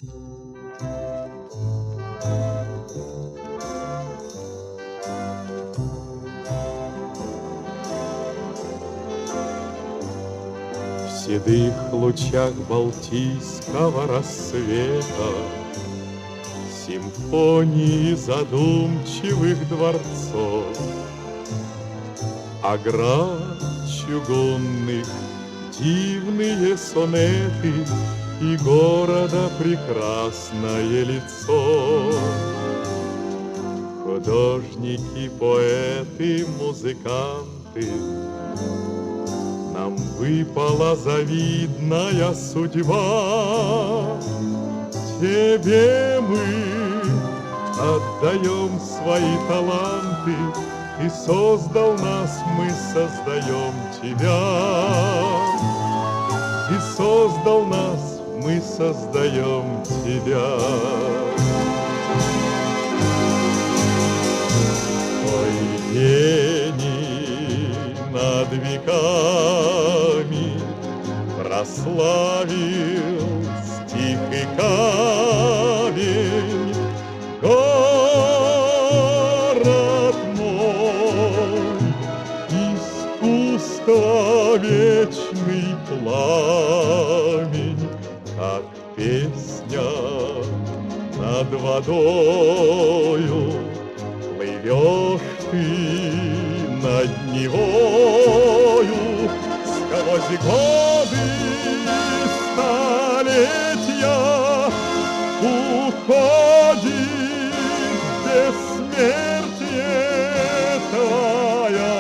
В седых лучах балтийского рассвета, симфонии задумчивых дворцов, оград чугунных, дивные сонеты и города прекрасное лицо. Художники, поэты, музыканты, нам выпала завидная судьба. Тебе мы отдаем свои таланты, ты создал нас, мы создаем тебя. Ты создал нас, мы создаем тебя. Ой, гений над веками прославил стих и камень. Город мой, искусство вечный пламень, как песня над водою, плывешь ты над Невою сквозь годы столетия. Уходит бессмертие твоя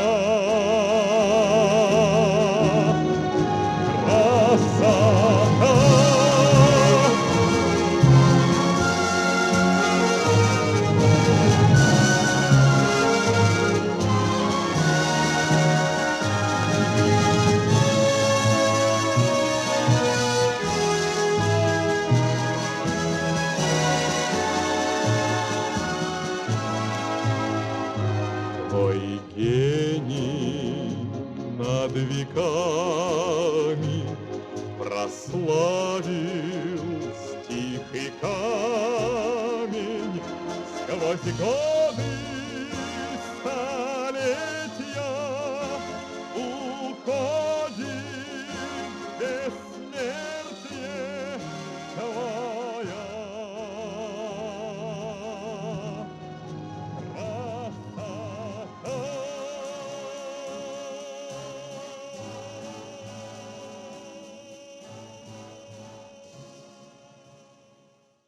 красота. Твой гений над веками прославил стих и камень сквозь годы.